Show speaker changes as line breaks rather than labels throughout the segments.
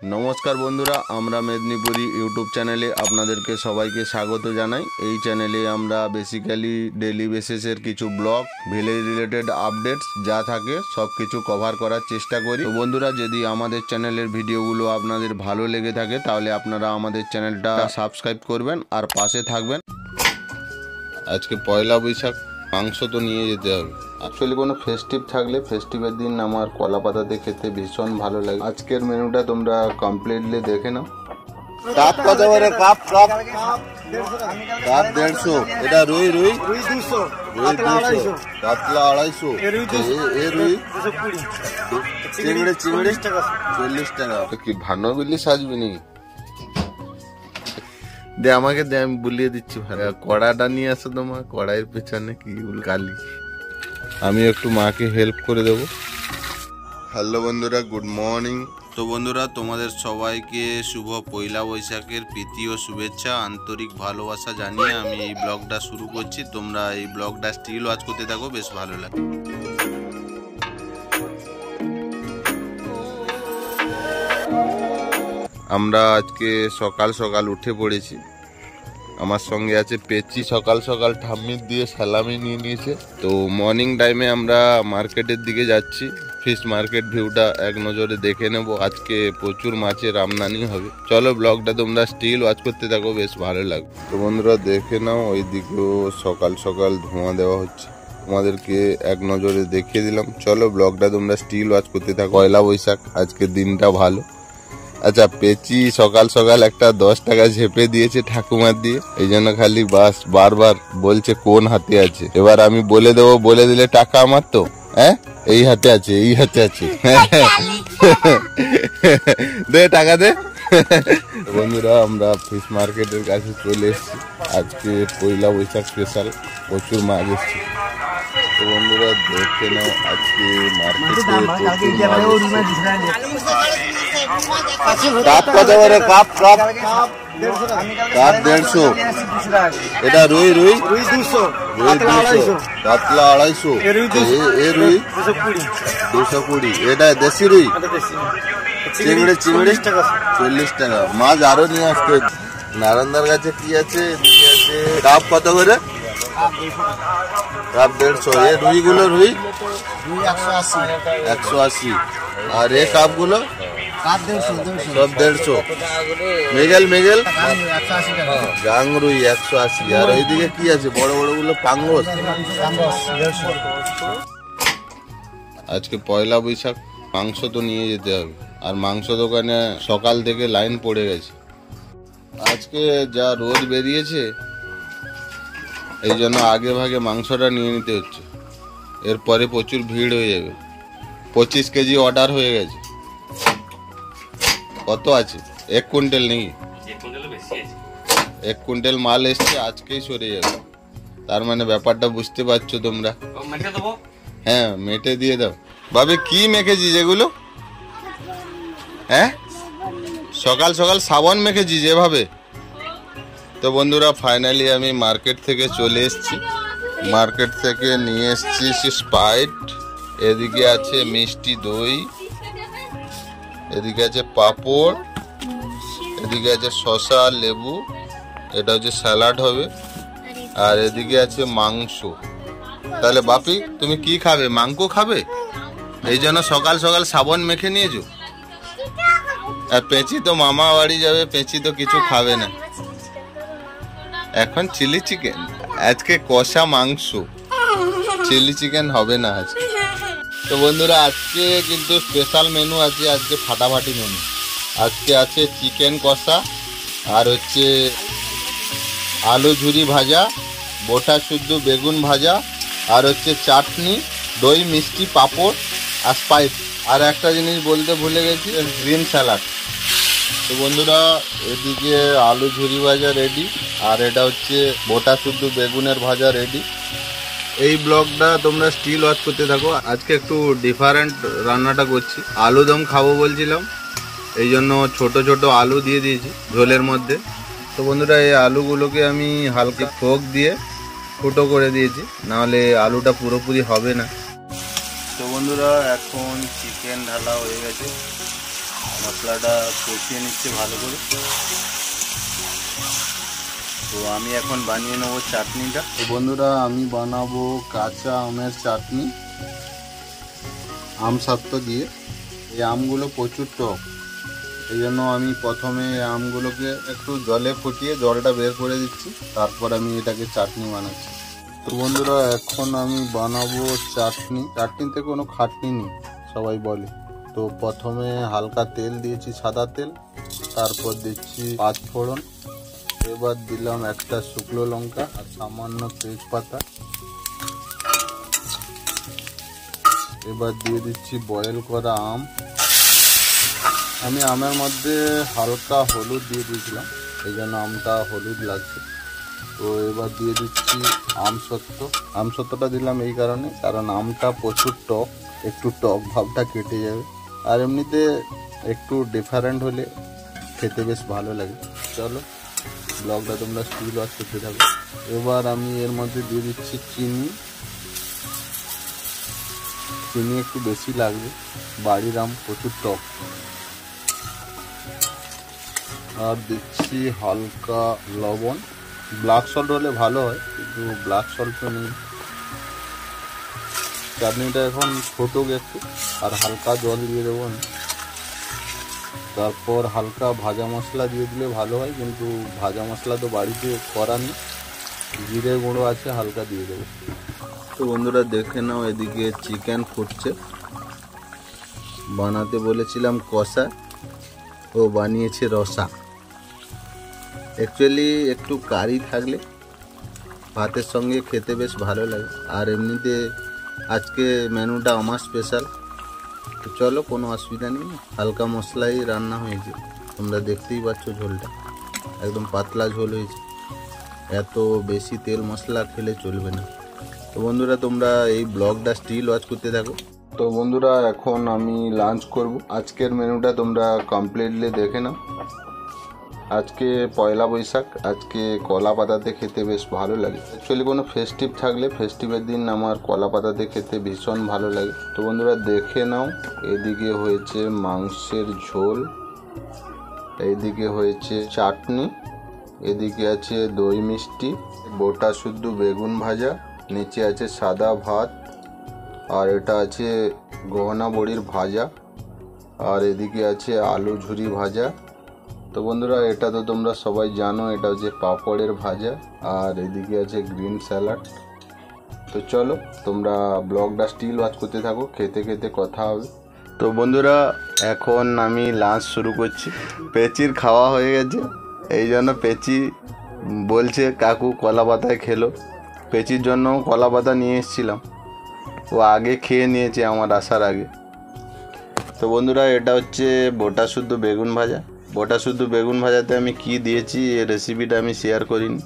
নমস্কার বন্ধুরা, আমরা মেদিনীপুরি ইউটিউব চ্যানেলে আপনাদেরকে সবাইকে স্বাগত জানাই। এই চ্যানেলে আমরা বেসিক্যালি ডেলি বেসিসের কিছু ব্লগ, ভিলেজ রিলেটেড আপডেটস যা থাকে সব কিছু কভার করার চেষ্টা করি। তো বন্ধুরা, যদি আমাদের চ্যানেলের ভিডিওগুলো আপনাদের ভালো লেগে থাকে তাহলে আপনারা আমাদের চ্যানেলটা সাবস্ক্রাইব করবেন আর পাশে থাকবেন। আজকে পয়লা বৈশাখ, মাংস তো নিয়ে যেতে হবে। অ্যাকচুয়ালি কোনো ফেস্টিভ থাকলে ফেস্টিভের দিন আমার কলা পাতাতে খেতে ভীষণ ভালো লাগে। আজকের মেনুটা তোমরা কমপ্লিটলি দেখে নাও। কাপ কত করে? কাপ 150। এটা রুই 200, কাতলা 250, এ রুই চিংড়ি 40 টাকা। কি ভানবিলি সাজবি নাকি? দে আমাকে, দে, আমি বুলিয়ে দিচ্ছি। কড়াটা নিয়ে আসো, তোমার কড়াইয়ের পেছনে কি গালি। আমি একটু মাকে হেল্প করে দেবো। হ্যালো বন্ধুরা, গুড মর্নিং। তো বন্ধুরা, তোমাদের সবাইকে শুভ পয়লা বৈশাখের প্রীতি ও শুভেচ্ছা, আন্তরিক ভালোবাসা জানিয়ে আমি এই ব্লগটা শুরু করছি। তোমরা এই ব্লগটা স্টিল ওয়াচ করতে থাকো, বেশ ভালো লাগে। আমরা আজকে সকাল সকাল উঠে পড়েছি। আমার সঙ্গে আছে পেচি। সকাল সকাল ঠাম্মির দিয়ে সালামি নিয়ে নিয়েছে। তো মর্নিং টাইমে আমরা মার্কেটের দিকে যাচ্ছি। ফিশ মার্কেট ভিউটা এক নজরে দেখে নেব। আজকে প্রচুর মাছের আমদানি হবে। চলো ব্লগটা তোমরা স্টিল ওয়াচ করতে থাকো, বেশ ভালো লাগবে। তো বন্ধুরা দেখে নাও, ওই দিকেও সকাল সকাল ধোঁয়া দেওয়া হচ্ছে। তোমাদেরকে এক নজরে দেখিয়ে দিলাম। চলো ব্লগটা তোমরা স্টিল ওয়াচ করতে থাকো। পয়লা বৈশাখ, আজকের দিনটা ভালো। আচ্ছা, পেচি সকাল সকাল একটা 10 টাকা ঝেপে দিয়েছে ঠাকুমার দিয়ে। এই জন্য খালি বাস বারবার বলছে কোন হাতে আছে। এবার আমি বলে দেবো, বলে দিলে টাকা আমার তো। হ্যাঁ, এই হাতে আছে, এই হাতে আছে। দে টাকা দে। বন্ধুরা, আমরা ফিশ মার্কেটের কাছে চলে এসেছি। আজকে পয়লা বৈশাখ স্পেশাল, প্রচুর মাছ এসছে। তো বন্ধুরা দেখে নাও, আজকে মার্কেটে প্রচুর মাছ এসছে। কাপ কত করে? কাপ 150। এটা রুই 200, কাতলা 250, এ রুই 220। এটা দেশি রুই চিংড়ি 40 টাকা। মাছ আরো নিয়ে আসতে। নারায়ণদার কাছে কি আছে? এদিকে আছে। কাপ কত করে? কাপ 150। এ রুই গুলো রুই 180। আর এ কাপ গুলো সব 150। মেগেল গাংরুই 180। আর ওইদিকে কি আছে? বড় বড় গুলো পাঙ্গস। আজকে পয়লা বৈশাখ, মাংস তো নিয়ে যেতে হবে। আর মাংস দোকানে সকাল থেকে লাইন পড়ে গেছে। আজকে যা রোদ বেরিয়েছে, এই জন্য আগে ভাগে মাংসটা নিয়ে নিতে হচ্ছে। এরপরে প্রচুর ভিড় হয়ে যাবে। 25 কেজি অর্ডার হয়ে গেছে। কত আছে? 1 কুইন্টাল নেই, 1 কুইন্টাল মাল এসছে, আজকেই সরে যাবে। তার মানে ব্যাপারটা বুঝতে পারছো তোমরা। হ্যাঁ, মেটে দিয়ে দাও। ভাবে কি মেখেছি যেগুলো? হ্যাঁ, সকাল সকাল সাবান মেখেছি যেভাবে। তো বন্ধুরা, ফাইনালি আমি মার্কেট থেকে চলে এসেছি। মার্কেট থেকে নিয়ে এসেছি স্প্রাইট, এদিকে আছে মিষ্টি দই, এদিকে আছে পাঁপড়, এদিকে আছে শসা লেবু, এটা হচ্ছে স্যালাড হবে, আর এদিকে আছে মাংস। তাহলে বাপি, তুমি কি খাবে? মাংস খাবে? এই জন্য সকাল সকাল সাবান মেখে নিয়েছো। আর পেঁচি তো মামা বাড়ি যাবে, পেঁচি তো কিছু খাবে না। এখন চিলি চিকেন, আজকে কষা মাংস, চিলি চিকেন হবে না আজকে। তো বন্ধুরা, আজকে কিন্তু স্পেশাল মেনু আছে। আজকে ফাটাফাটি মেনু। আজকে আছে চিকেন কষা, আর হচ্ছে আলু ঝুরি ভাজা, বোটা শুদ্ধ বেগুন ভাজা, আর হচ্ছে চাটনি, দই, মিষ্টি, পাঁপড় আর স্পাইস। আর একটা জিনিস বলতে ভুলে গেছি, গ্রিন স্যালাড। তো বন্ধুরা, এদিকে আলু ঝুরি ভাজা রেডি, আর এটা হচ্ছে বোটা শুদ্ধ বেগুনের ভাজা রেডি। এই ব্লগটা তোমরা স্টিল ওয়াচ করতে থাকো। আজকে একটু ডিফারেন্ট রান্নাটা করছি। আলু দম খাবো বলছিলাম, এই জন্য ছোট ছোট আলু দিয়ে দিয়েছি ঝোলের মধ্যে। তো বন্ধুরা, এই আলুগুলোকে আমি হালকা ফোক দিয়ে ফুটো করে দিয়েছি, নাহলে আলুটা পুরোপুরি হবে না। তো বন্ধুরা, এখন চিকেন ঢালা হয়ে গেছে। মশলাটা কষিয়ে নিচ্ছে ভালো করে। তো আমি এখন বানিয়ে নেবো চাটনিটা। তো বন্ধুরা আমি বানাবো কাঁচা আমের চাটনি আম সত্ত্ব দিয়ে। এই আমগুলো প্রচুর টক, এই জন্য আমি প্রথমে আমগুলোকে একটু জলে ফুটিয়ে জলটা বের করে দিচ্ছি, তারপর আমি এটাকে চাটনি বানাচ্ছি। তো বন্ধুরা এখন আমি বানাবো চাটনি। চাটনিতে কোনো খাটনি নেই সবাই বলে। তো প্রথমে হালকা তেল দিয়েছি, সাদা তেল, তারপর দিচ্ছি 5 ফোড়ন, এবার দিলাম একটা শুকনো লঙ্কা আর সামান্য তেজপাতা, এবার দিয়ে দিচ্ছি বয়েল করা আম। আমি আমের মধ্যে হালকা হলুদ দিয়ে দিয়েছিলাম, এই জন্য আমটা হলুদ লাগছে। তো এবার দিয়ে দিচ্ছি আমসত্ত্বটা দিলাম এই কারণে, কারণ আমটা প্রচুর টক, একটু টক ভাবটা কেটে যাবে, আর এমনিতে একটু ডিফারেন্ট হলে খেতে বেশ ভালো লাগে। চলো ব্লগটা তোমরা স্টিল ওয়াচ করতে থাকো। এবার আমি এর মধ্যে দিয়ে দিচ্ছি চিনি একটু বেশি লাগবে, বাড়ির আম প্রচুর টক। আর দিচ্ছি হালকা লবণ, ব্ল্যাক সল্ট হলে ভালো হয় কিন্তু ব্ল্যাক সল্ট তো নেই। চাটনিটা এখন ফুটুক একটু, আর হালকা জল দিয়ে দেবো আমি। তারপর হালকা ভাজা মশলা দিয়ে দিলে ভালো হয়, কিন্তু ভাজা মশলা তো বাড়িতে করা নেই, জিরে গুঁড়ো আছে হালকা দিয়ে দেবো। তো বন্ধুরা দেখে নাও, এদিকে চিকেন ফুটছে। বানাতে বলেছিলাম কষা, ও বানিয়েছে রসা। অ্যাকচুয়ালি একটু কারি থাকলে ভাতের সঙ্গে খেতে বেশ ভালো লাগে, আর এমনিতে আজকে মেনুটা আমার স্পেশাল। তো চলো, কোনো অসুবিধা নেই, হালকা মশলাই রান্না হয়েছে, তোমরা দেখতেই পাচ্ছ ঝোলটা একদম পাতলা ঝোল হয়েছে, এত বেশি তেল মশলা খেলে চলবে না। তো বন্ধুরা তোমরা এই ব্লগটা স্টিল ওয়াচ করতে থাকো। তো বন্ধুরা এখন আমি লাঞ্চ করব। আজকের মেনুটা তোমরা কমপ্লিটলি দেখে নাও। আজকে পয়লা বৈশাখ, আজকে কলা পাতাতে খেতে বেশ ভালো লাগে। অ্যাকচুয়ালি কোনো ফেস্টিভ থাকলে ফেস্টিভের দিন আমার কলা পাতাতে খেতে ভীষণ ভালো লাগে। তো বন্ধুরা দেখে নাও, এদিকে হয়েছে মাংসের ঝোল, এইদিকে হয়েছে চাটনি, এদিকে আছে দই মিষ্টি, গোটা শুদ্ধ বেগুন ভাজা, নিচে আছে সাদা ভাত, আর এটা আছে গহনা বড়ির ভাজা, আর এদিকে আছে আলু ঝুরি ভাজা। তো বন্ধুরা এটা তো তোমরা সবাই জানো, এটা হচ্ছে পাঁপড়ের ভাজা, আর এদিকে আছে গ্রিন স্যালাড। তো চলো তোমরা ব্লগটা স্টিল ওয়াচ করতে থাকো, খেতে খেতে কথা হবে। তো বন্ধুরা এখন আমি লাঞ্চ শুরু করছি। পেঁচির খাওয়া হয়ে গেছে, এই জন্য পেঁচি বলছে কাকু কলা পাতায় খেলো। পেঁচির জন্য কলা পাতা নিয়ে এসেছিলাম, ও আগে খেয়ে নিয়েছে আমার আসার আগে। তো বন্ধুরা এটা হচ্ছে গোটা শুদ্ধ বেগুন ভাজা। গোটা শুদ্ধ বেগুন ভাজাতে আমি কি দিয়েছি এই রেসিপিটা আমি শেয়ার করিনি।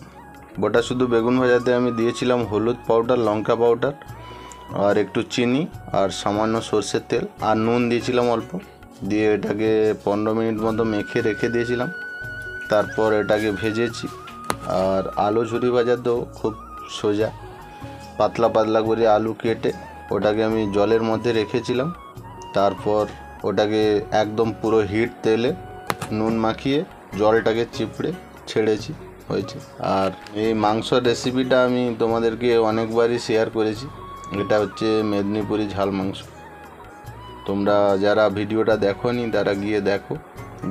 গোটা শুদ্ধ বেগুন ভাজাতে আমি দিয়েছিলাম হলুদ পাউডার, লঙ্কা পাউডার, আর একটু চিনি, আর সামান্য সর্ষের তেল, আর নুন দিয়েছিলাম অল্প, দিয়ে এটাকে 15 মিনিট মতো মেখে রেখে দিয়েছিলাম। তারপর এটাকে ভেজেছি। আর আলু ঝুরি ভাজা তো খুব সোজা, পাতলা পাতলা করে আলু কেটে ওটাকে আমি জলের মধ্যে রেখেছিলাম, তারপর ওটাকে একদম পুরো হিট তেলে নুন মাখিয়ে জলটাকে চিপড়ে ছেড়েছি, হয়েছে। আর এই মাংসর রেসিপিটা আমি তোমাদেরকে অনেকবারই শেয়ার করেছি, এটা হচ্ছে মেদিনীপুরি ঝাল মাংস। তোমরা যারা ভিডিওটা দেখোনি তারা গিয়ে দেখো,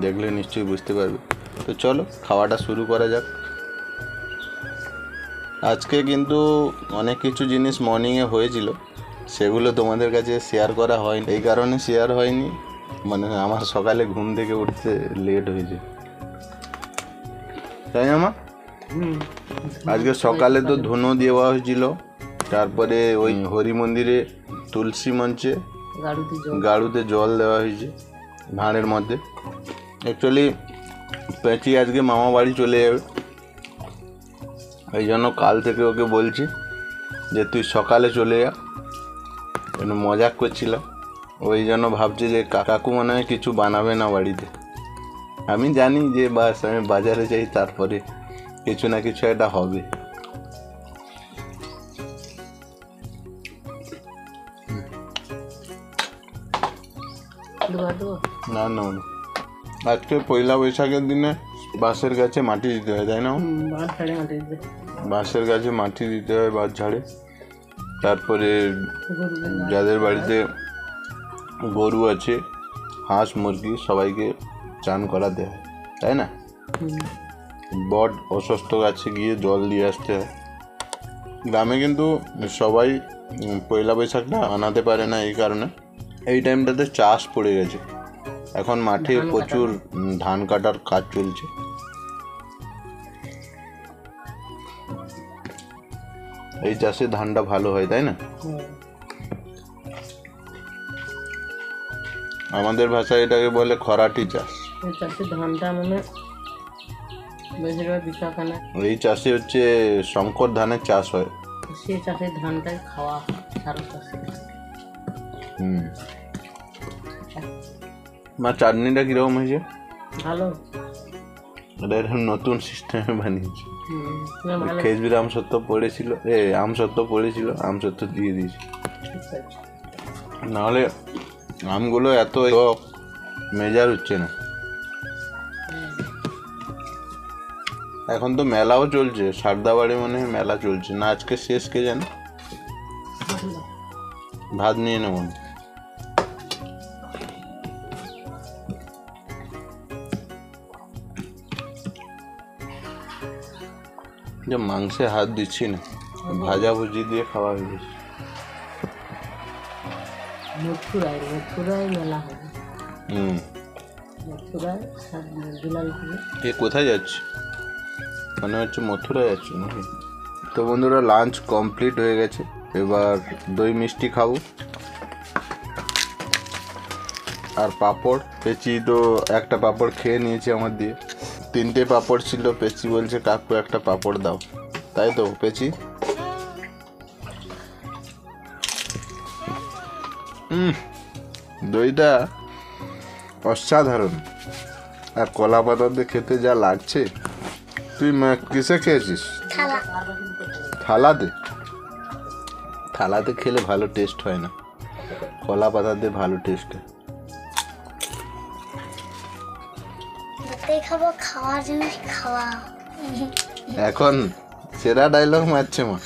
দেখলে নিশ্চয়ই বুঝতে পারবে। তো চলো খাওয়াটা শুরু করা যাক। আজকে কিন্তু অনেক কিছু জিনিস মর্নিংয়ে হয়েছিল, সেগুলো তোমাদের কাছে শেয়ার করা হয়নি। এই কারণে শেয়ার হয়নি, মানে আমার সকালে ঘুম থেকে উঠতে লেট হয়েছে, তাই না মা? আজকে সকালে তো ধুনো দেওয়া হয়েছিল, তারপরে ওই হরি মন্দিরে তুলসী মঞ্চে গাড়ুতে জল দেওয়া হয়েছে ভাঁড়ের মধ্যে। অ্যাকচুয়ালি পেঁচি আজকে মামা বাড়ি চলে যাবে, এই জন্য কাল থেকে ওকে বলছি যে তুই সকালে চলে যা, মজাক করছিলাম। ওই জন্য ভাবছি যে কাকু মনে হয় কিছু বানাবে না বাড়িতে। আমি জানি যে বাস আমি বাজারে যাই, তারপরে কিছু না কিছু একটা হবে। না না আজকে পয়লা বৈশাখের দিনে বাঁশের গাছে মাটি দিতে হয়, তাই না? বাঁশের গাছে মাটি দিতে হয় বাঁশ ঝাড়ে। তারপরে যাদের বাড়িতে গরু আছে, হাঁস মুরগি, সবাইকে চান করাতে হয়, তাই না? বট অসুস্থ গাছে গিয়ে জল দিয়ে আসতে হয়। গ্রামে কিন্তু সবাই পয়লা বৈশাখটা আনাতে পারে না, এই কারণে এই টাইমটাতে চাষ পড়ে গেছে। এখন মাঠে প্রচুর ধান কাটার কাজ চলছে। এই চাষে ধানটা ভালো হয়, তাই না? আমাদের ভাষায় এটাকে বলে খরাটি চাষ। এই চাষে হচ্ছে শঙ্কর ধানের চাষ হয়। সেই চাষে ধানটাই খাওয়া মা, চাটনিটা কিরকম হয়েছে? ভালো। এটা এরকম নতুন সিস্টেমে বানিয়েছে। খেজুর আমসত্ব পড়েছিল, আমসত্ব পড়েছিল, আমসত্ব দিয়ে দিয়েছি। নাহলে আমগুলো এত মেজার হচ্ছে না। এখন তো মেলাও চলছে, সারদাবাড়ি মনে হয় মেলা চলছে না, আজকে শেষ, কে জানে। ভাত নিয়ে নেব। যে মাংসে হাত দিচ্ছি না, ভাজা ভুজি দিয়ে খাওয়া হয়ে গেছে। কোথায় যাচ্ছি? মনে হচ্ছে মথুরায় যাচ্ছি নাকি। তো বন্ধুরা, লাঞ্চ কমপ্লিট হয়ে গেছে, এবার দই মিষ্টি খাবো আর পাঁপড়। পেঁচি তো একটা পাঁপড় খেয়ে নিয়েছে আমার দিয়ে, 3টে পাঁপড় ছিল। পেঁচি বলছে কাকু একটা পাঁপড় দাও, তাই তো পেঁচি? দইটা অসাধারণ, আর কলা পাতা দিয়ে খেতে যা লাগছে। তুই কিসে খেয়েছিস? থালাতে? থালাতে খেলে ভালো টেস্ট হয় না, কলা পাতা দিয়ে ভালো টেস্ট হয়। এখন সেরা ডায়লগ মারছে মা,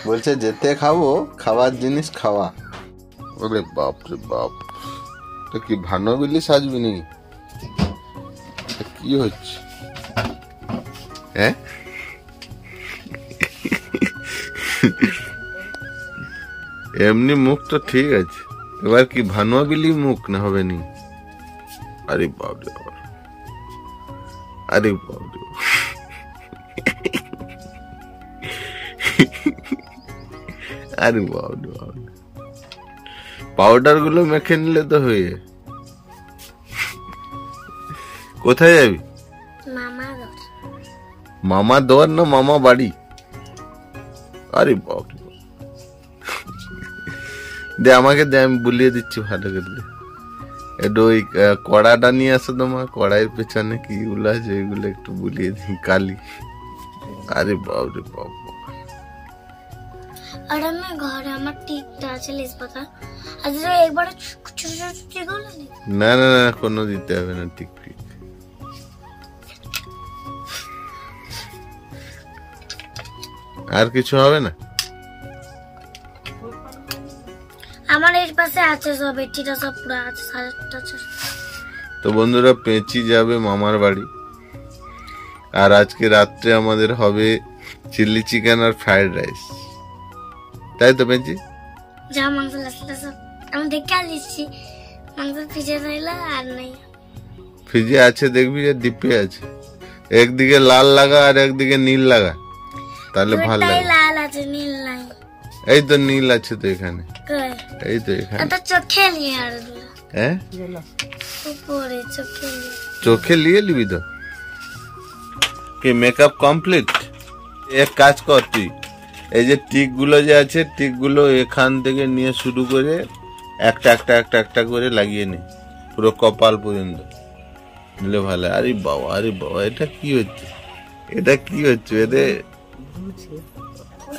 বলছে যেতে খাবো, খাওয়ার জিনিস খাওয়া। ওরে বাপ রে বাপ, তো কি ভানুবিলি সাজবি নাকি? কি হচ্ছে? হ্যাঁ, এমনি মুখ তো ঠিক আছে, এবার কি ভানুয়াবিলি মুখ না হবে নি? আরে বাপ রে বাপ, আরে বাপ রে, আরে বাপ রে বাপ, পাউডার গুলো মেখে নিলে তো হয়ে। কোথায় যাবি? মামা দর না মামা বাড়ি? আরে বাপ রে, দে আমাকে দে, আমি বুলিয়ে দিচ্ছি ভালো করে। একটু ওই কড়াটা নিয়ে আসো তোমার, কড়াইয়ের পেছনে কি গুলো আছে ওইগুলো একটু বুলিয়ে দিই, কালি। আরে বাপ রে বাপ,
আর আমি ঘরে আমার টিকটা আছে লিস পাতা, আজ একবার ছোট ছোট টিকগুলো
না না না, কোনো দিতে হবে না টিক টিক। আর কিছু হবে না?
আমার এর পাশে আছে সব, এটিটা সব পুরো আছে, সাজাটা আছে।
তো বন্ধুরা, পেঁচি যাবে মামার বাড়ি, আর আজকে রাত্রে আমাদের হবে চিলি চিকেন আর ফ্রাইড রাইস, তাই তো পেঁচি?
যা মাংস লাগলে সব আমি দেখে আসছি, মাংস ফ্রিজে রইলো আর নাই।
ফ্রিজে আছে, দেখবি যে ডিপে আছে, একদিকে লাল লাগা আর একদিকে নীল লাগা, তাহলে ভালো লাগে।
লাল আছে, নীল নাই।
এই তো নীল আছে তো এখানে, এই তো এখানে।
এটা চোখে নিয়ে আর
হ্যাঁ,
উপরে
চোখে নিয়ে নিবি তো। কি মেকআপ কমপ্লিট? এক কাজ কর তুই, এই যে টিক গুলো যে আছে, টিক গুলো এখান থেকে নিয়ে শুরু করে একটা একটা একটা একটা করে লাগিয়ে নে পুরো কপাল পর্যন্ত, নিলে ভালো। আরে বাবা, আরে বাবা, এটা কি হচ্ছে? এটা কি হচ্ছে?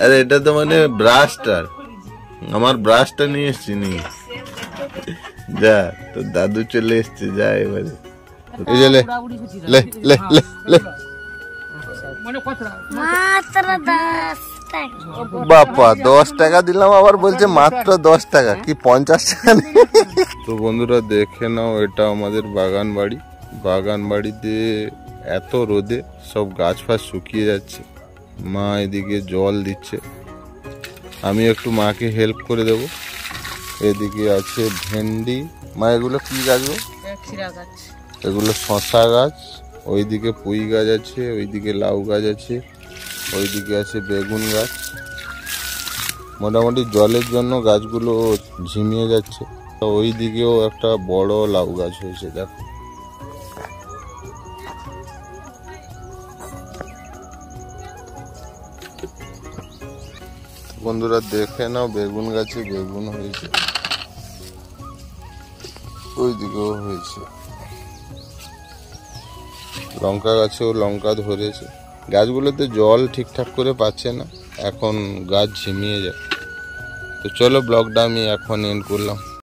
আরে এটা তো মানে ব্রাশটার, আমার ব্রাশটা নিয়ে এসছি নি। যা, তো দাদু চলে এসছে, যা এবারে এই যে লে লে লে লে লে
মাত্র 10 টাকা।
বাপা 10 টাকা দিলাম, আবার বলছে মাত্র 10 টাকা, কি 50 টাকা নেই? তো বন্ধুরা দেখে নাও, এটা আমাদের বাগান বাড়ি। বাগান বাড়িতে এত রোদে সব গাছ ফাছ শুকিয়ে যাচ্ছে। মা এদিকে জল দিচ্ছে, আমি একটু মাকে হেল্প করে দেব। এদিকে আছে ভেন্ডি। মা এগুলো কি গাছ গো? এগুলো শশা গাছ। ওইদিকে পুঁই গাছ আছে, ওইদিকে লাউ গাছ আছে, ওইদিকে আছে বেগুন গাছ। মোটামুটি জলের জন্য গাছগুলো ঝিমিয়ে যাচ্ছে। তো ওইদিকেও একটা বড় লাউ গাছ হয়েছে, দেখো। বন্ধুরা দেখে নাও, বেগুন গাছে বেগুন হয়েছে, ওইদিকেও হয়েছে। লঙ্কা গাছেও লঙ্কা ধরেছে। গাছগুলোতে জল ঠিকঠাক করে পাচ্ছে না, এখন গাছ ঝিমিয়ে যায়। তো চলো ব্লগটা আমি এখন এন্ড করলাম।